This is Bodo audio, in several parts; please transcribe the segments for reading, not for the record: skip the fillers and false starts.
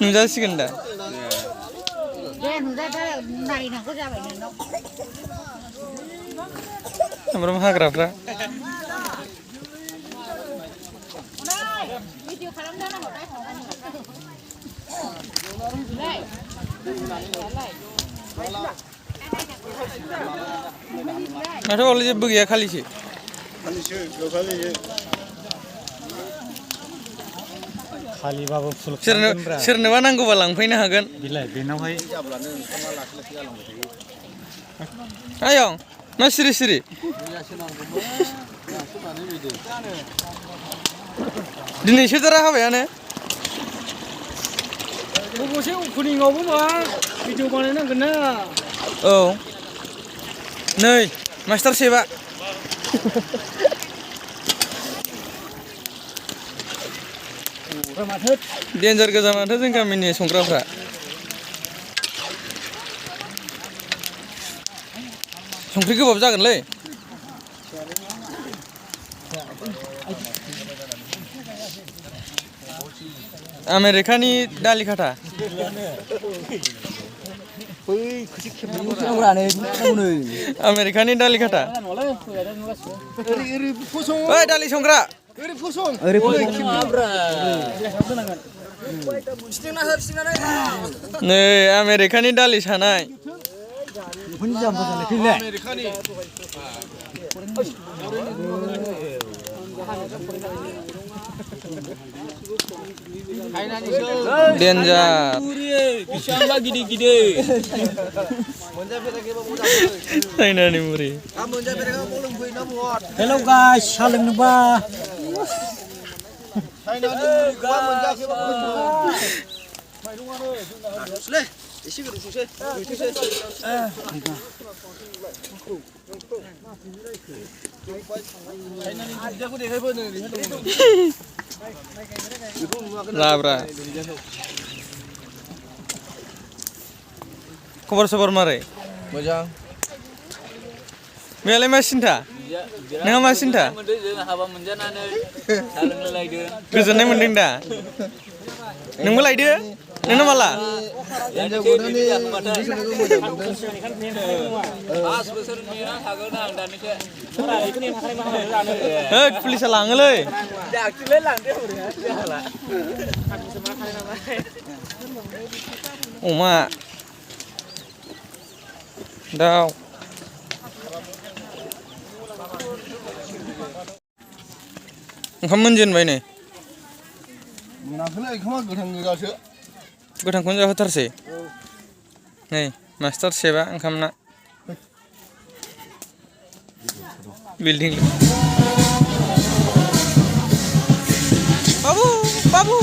नुजासिगोन दा दे नुजादा नायनांगौ जाबाय नोंनाव सामब्राम हाग्राफ्रा भिडिअ खालामना हरनाय माथो बावलाय जेबो गैया खालिसो खालिबाबो फुल सोरनोबा नांगौबा लांफैनो हागोन बिलाय बेनावहाय आयं मा सिरि सिरि दिनैसो दारा हाबायानो बबेसे अपेनिंआवबो मा भिडिअ बानायनांगोन ना औ नै मास्टार सेफआ डेन्जार गोजा माथो जों गामिनि संग्राफ्रा संख्रि गोबाब जागोनलै आमेरिकानि दालि खाथा आमेरिकानि दालि खाथा ओइ दालि संग्रा नै आमेरिकानि दालि सानाय डेन्जार बेसेबांबा गिदिर गिदिर चाइनानि मुरि हेलौ गाइस साहा लोंनोबा लाब्रा खबर सबर मारै मोजां बेयालाय मा सिन्था नोंहा मा सिन्था हाबा मोनजानानै साहा लोंनो लायदों गोजोननाय मोनदों दा नोंबो लायदो नोंनो माला 5 बोसोर नेना थागोन आं दानिसो होद पुलिसा लाङोलै दाखिलै लांदो हरैहा अमा दाउ ओंखाम मोनजेनबाय नै मोनाखैलै ओंखामा गोथां गोजासो गोथांखौनो जाहोथारसै नै मास्टार सेफआ ओंखामना बिल्डिं बाबु बाबु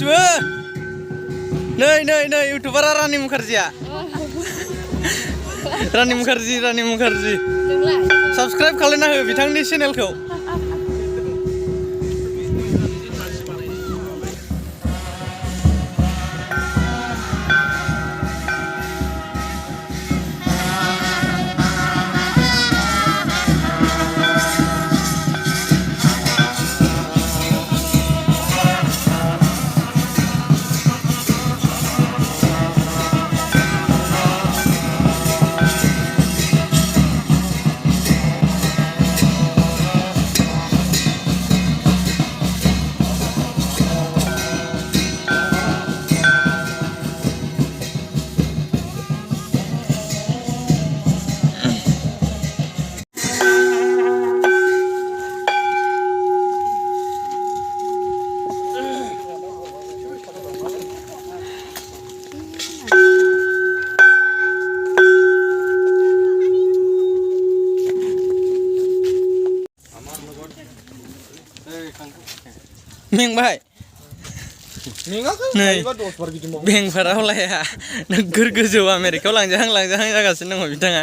गासिबो नै इउटुबारा रानि मुखार्जिया रानि मुखार्जि साबस्क्राइब खालायना हो बिथांनि चेनेलखौ मेंबाय मेङाखै नै एबा 10 बार गिदिं मावो बेंफारा हलाया नोगोर गोजौ आमेरिकायाव लांजाहां जागासिनो दङ बिथाङा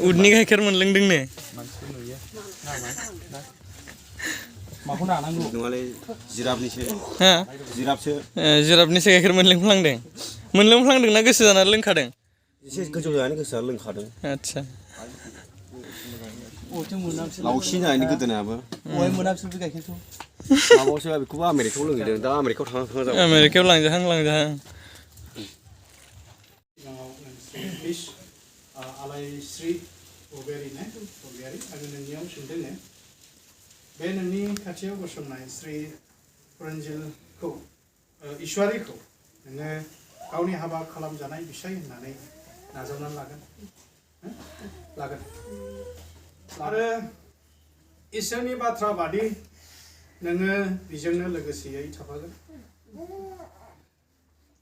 उदनि गाइखेर मोनलोंदोंनो माखौ नानांगौ नङालै जिराबनिसो हा जिराबनिसो गाइखेर मोनलोंफ्लांदोंना गोसो जानानै लोंखादों एसे गोजौ जानानै गोसोआ लोंखादों आदसा लावसिन जानायनि गोदोनायाबो बहाय मोनाबिसोर गाइखेरखौ माबायावसो बेखौबो आमेरिकायाव लोंहैदों दा आमेरिकायाव थाङा जाबाय आमेरिकायाव लांजाहां आलायस्रि बरगयारि आङो नोंनियाव सोंदोङो बे नोंनि खाथियाव गसंनाय श्री पुरन्जिलखौ ईश्वरीखौ नोङो गावनि हाबा खालामजानाय बिसाय होननानै नाजावनानै लागोन आरो इसोरनि बाथ्रा बादि नोङो बिजोंनो लोगोसेयै थाफागोन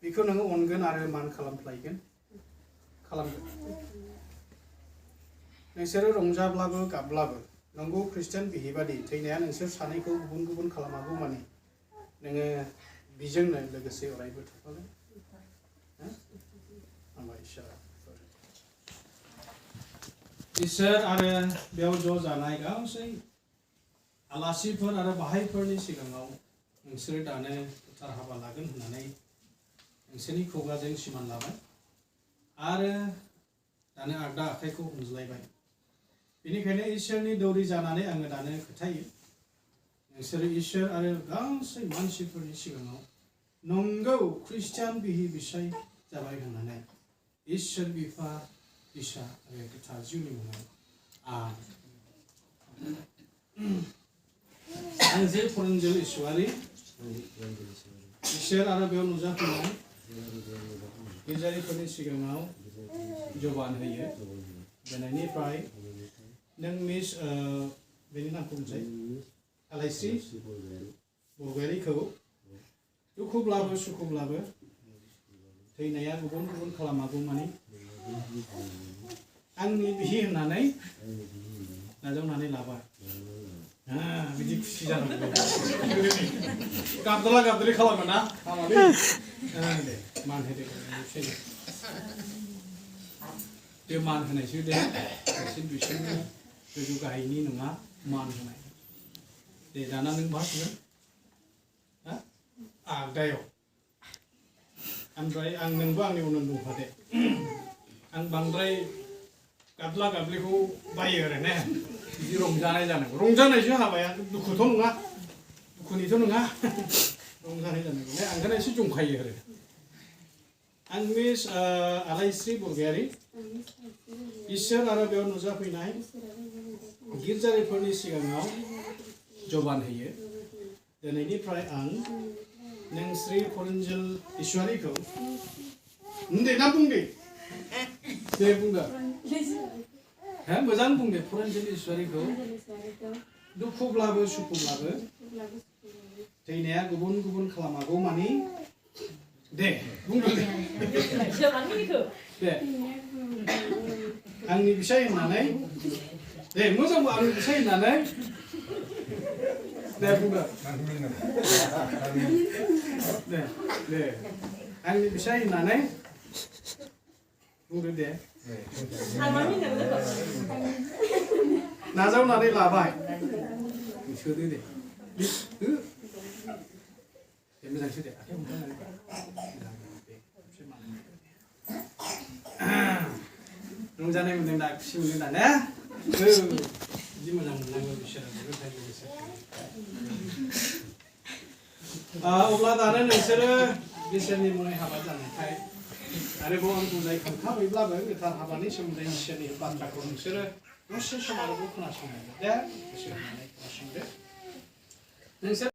बेखौ नोङो अनगोन आरो मान खालामगोन नोंसोरो रंजाब्लाबो गाबब्लाबो नंगौ ख्रिस्टियान बिहिबादि थैनाया नोंसोर सानैखौ गुबुन खालामागौ माने नोङो बिजोंनो लोगोसे अरायबो थाफागोन इसोर आरो बेयाव ज' जानाय गासै आलासिफोर आरो बाहायफोरनि सिगाङाव नोंसोरो दानो गोथार हाबा लागोन होननानै नोंसोरनि खुगाजों सिमान लाबाय आरो दानो आगदा आखाइखौ हमज्लायबाय बेनिखायनो इसोरनि दौरि जानानै आङो दानो खोथायो नोंसोरो इसोर आरो गासै मानसिफोरनि सिगाङाव नंगौ ख्रिस्टियान बिहि बिसाय जाबाय होननानै इसोर बिफा बिसा आरो गोथार जिउनि मुङाव आं जे पुरन्जिल ईश्वरी इसोर आरो बेयाव नुजाफैनाय गिर्जारिफोरनि सिगाङाव जबान होयो दिनैनिफ्राय नों मिस बेनि नामखौ बुंसै आलायस्रि बरगयारिखौ दुखुब्लाबो सुखुब्लाबो थैनाया गुबुन खालामागौ माने आंनि बिहि होननानै नाजावनानै लाबाय बिदि खुसि जानांगौ गाबदला खालामो ना दे मान होदो बे मान होनायसो दे बिसोरनि गोजौ गाहायनि नङा मान होनाय दे दाना नों मा होगोन आगदायाव ओमफ्राय आं नोंबो आंनि उनाव दंफादे आं बांद्राय गाबलिखौ बायो आरो ने बिदि रंजानाय जानांगौ रंजानायसो हाबाया दुखुथ' नङा दुखुनिथ' नङा रंजानाय जानांगौ ने आंखायनो एसे जंखायो आरो आं मिस आलायस्रि बरगयारि इसोर आरो बेयाव नुजाफैनाय गिर्जारिफोरनि सिगाङाव जबान होयो दिनैनिफ्राय आं नों श्री पुरन्जिल ईश्वरीखौ दे ना बुं दे बुंदो हा मोजां बुं दे पुरन्जिल ईश्वरीखौ दुखुब्लाबो सुखुब्लाबो थैनाया गुबुन खालामागौ मानि दे बुंदो दे आंनि बिसाय होननानै दे मोजां आंनि बिसाय होननानै दे बुंदो दे आंनि फिसाय होननानै बुंदो दे नाजावनानै लाबाय सोदो दे मोजां सोदो आखाइ हमथानानै रंजानाय मोनदों दा खुसि मोनदों दा ने बिदि मोजां मोननांगौ बिसोरो अब्ला दानो नोंसोरो इसोरनि मुङै हाबा जानायखाय आरोबाव आं बुजायखांखाबायब्लाबो गोथार हाबानि सोमोन्दै इसोरनि बाथ्राखौ नोंसोरो दसे सम आरोबाव खोनासंनांगौ दे गोसो होनानै खोनासंदो नोंसोर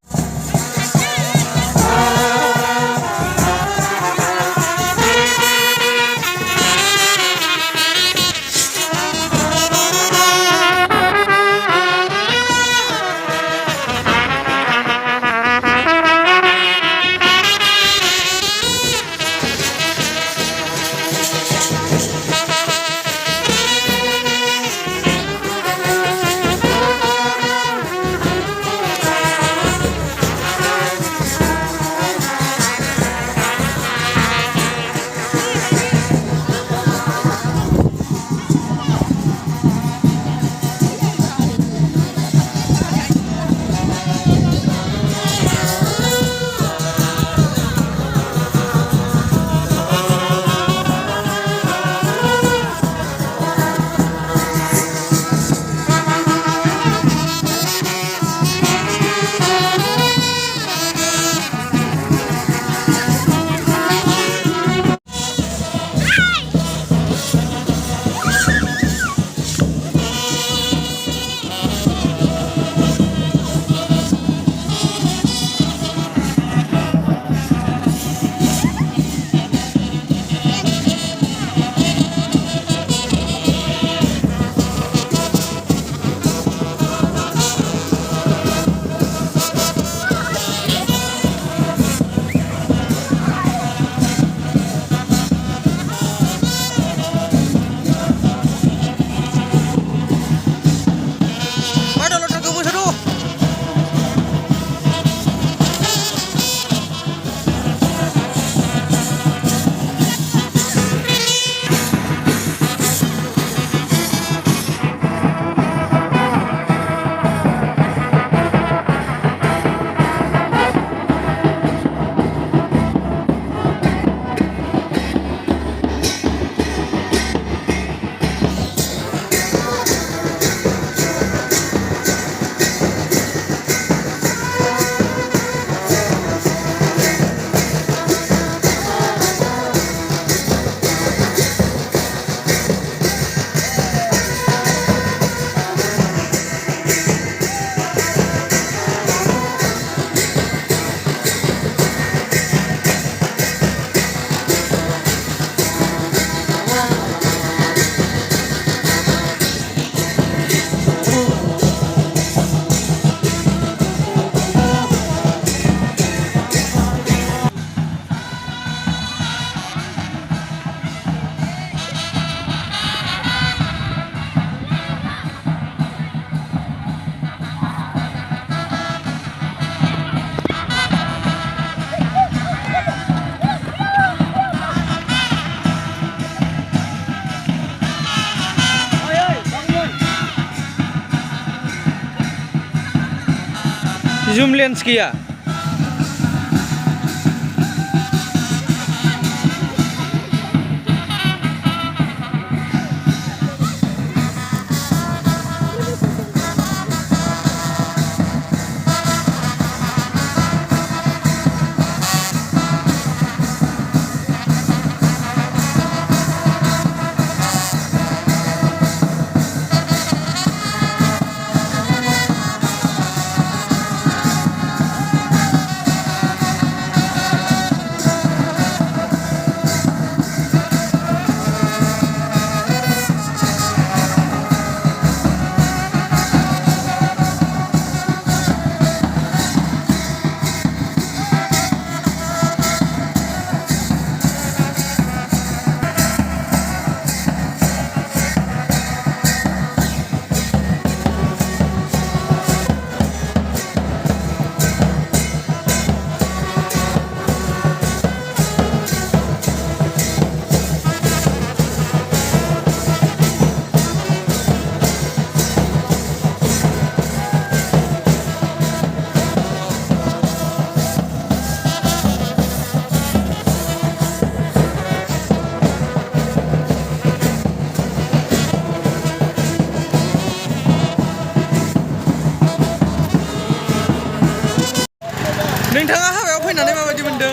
Zoom lens gaya.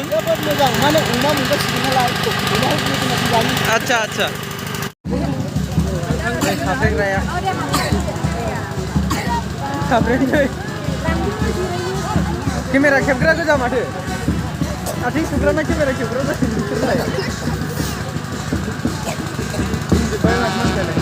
मोजां माने अमा मोनगासिनो नालाय अमाखौ मोजां जायो आच्छा आच्छा खाब्रेग्राया खाब्रेंलै केमेरा खेबग्रा गोजा माथो आथिं सुग्राना केमेरा खेबग्रा जायो बिसोरलाय जोब्बाय माथो मानसियालाय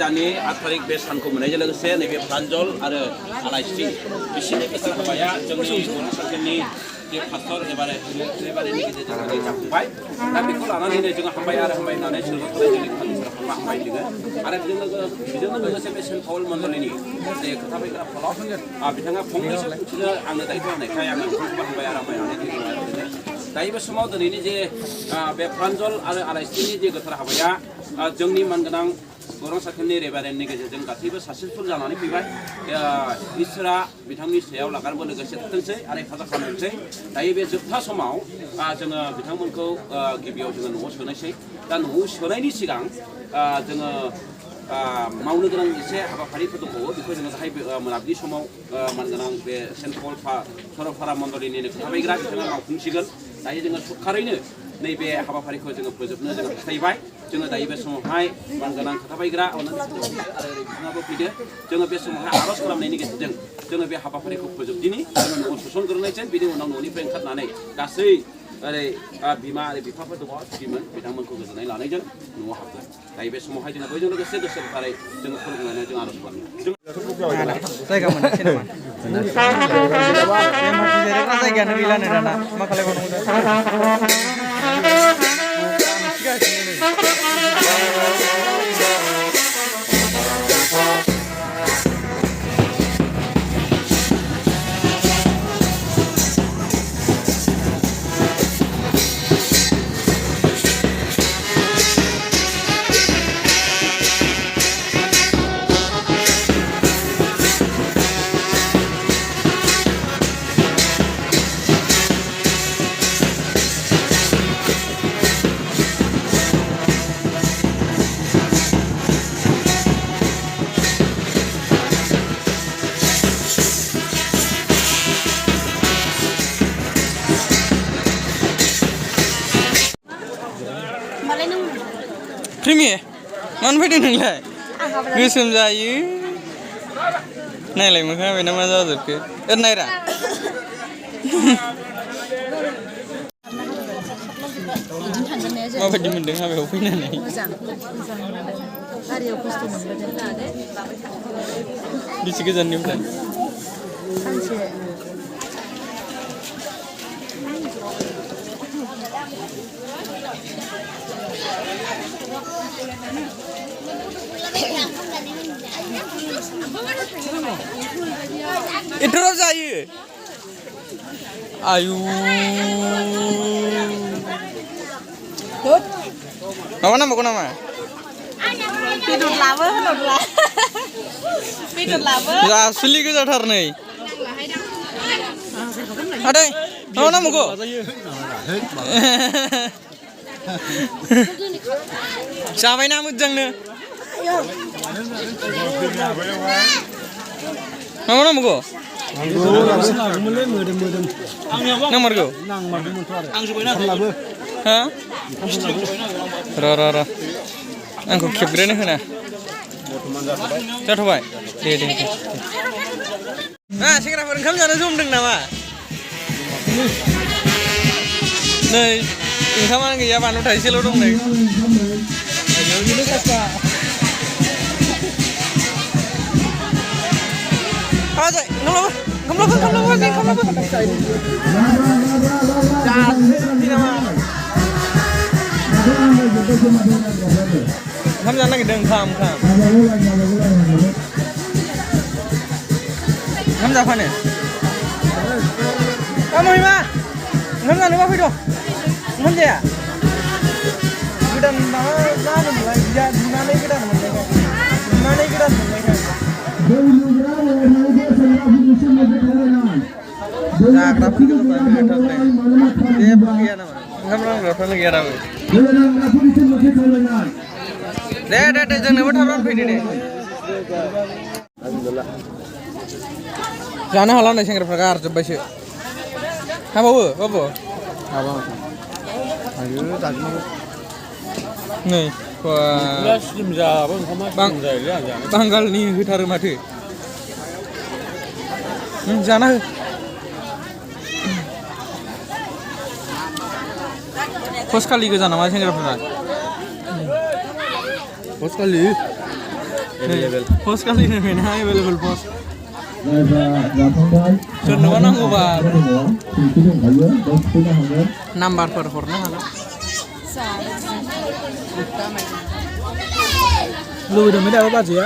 दानि 8 तारिख बे सानखौ मोननायजों लोगोसे नैबे प्रान्जल आरो आलायस्रि बिसोरनि गोथार हाबाया जोंनि बर' सानथालि जे पास्टर एबारेनि गेजेरजों जाफुंबाय दा बेखौ लानानैनो जोङो हामबाय आरो हामबाय होननानै सोरबा जोंनि फालिसारा हामबाय जोङो आरो बेजोंनो लोगोसे बे सेन्ट पाउल मण्डलिनि जे खोथा बायग्रा फलाव बिथाङा फंनैसो बुंथिनो आंनो दायित्व होनायखाय आङो बिथांखौबो हामबाय आरो हामबाय होननानै दायो बे समाव दिनैनि जे बे प्रान्जल आरो आलायस्रिनि जे गोथार हाबाया जोंनि मानगोनां गौरां सार्केलनि रेभारेन्डनि गेजेरजों गासैबो साक्सेसफुल जानानै फैबाय इसोरा बिथांनि सायाव लागारबो लोगोसे थाथोंसै आरो हेफाजाब खालामनोसै दायो बे जोबथा समाव जोङो बिथांमोनखौ गिबियाव जोङो न'आव सोनोसै दा न'आव सोनायनि सिगां जोङो मावनो गोनां एसे हाबाफारिफोर दंबावो बेखौ जोङो जाहाय मोनाबिलि समाव मानगोनां बे सेन्ट पल सरलपारा मण्डलिनिनो खोथाबायग्रा बिथाङा मावफुंसिगोन दायो जोङो सरखारैनो नैबे हाबाफारिखौ जोङो फोजोबनो जोङो हास्थायबाय जोङो दायो बे समावहाय मानगोनां खोथाबायग्रा आरो बिथाङाबो फैदो जोङो बे समावहाय आर'ज खालामनायनि गेजेरजों जोङो बे हाबाफारिखौ फोजोबदिनि जोङो न'आव सोसनग्रोनायजों बिनि उनाव न'निफ्राय ओंखारनानै गासै ओरै बिमा आरो बिफाफोर दङ बिमोन बिथांमोनखौ गोजोननाय लानायजों न'आव हाबगोन दायो बे समावहाय जोङो बयजों लोगोसे गोसो गोथारै जोङो खुलुमनानै जों आर'ज खालामो जायगा मोनाखै नामा जिरायग्रा जायगायानो गैलानो दाना मा खालामबावनांगौ प्रिमि मानो फैदों नोंलाय गोसोम जायो नायलाय मोखाङा बेना मा जाजोबखो नायरा माबायदि मोनदों हाबायाव फैनानै गारियाव खस्थ' मोनबोदों बेसे गोजाननिफ्राय सानसे एथ'राव जायो आयु माबा नांबावगौ नामा बेदर लाबो होनहरला बेदर लाबो जासुलि गोजाथार नै आदै माबा नांबावगौ जाबायना मोजांनो माबा नांबावगौ नांमारगौ हा र' आंखौ खेबग्रोनो होना जाथ'बाय दे सेंग्राफोर ओंखाम जानो जमदों नामा नै ओंखामानो गैया बानलु थाइसेल' दं नै ओंखाम जानो नागिरदों ओंखाम जाफानो महिमा ओंखाम जानोबा फैद' ओंखाम जाया गोदान माबा जादोंमोनलाय बिनानै गोदान मोननायखाय जाग्राफोरखौ जेबो गैया नामा ओंखाम रानग्राफ्रानो गैया दाबो दे जोंनोबो थाब रानफैदो दे जानो हाला नै सेंग्राफ्रा गारजोब्बायसो हाबावो बाबु नै बांगालनि होथारो माथो जाना हो पस्टखालि गोजा नामा सेंग्राफोरा पस्टखालि फैना एभेलेबल पस्ट सोरनोबा नांगौबा नाम्बारफोर हरनो हागोन लुबैदोंमोन दाबो बाजैया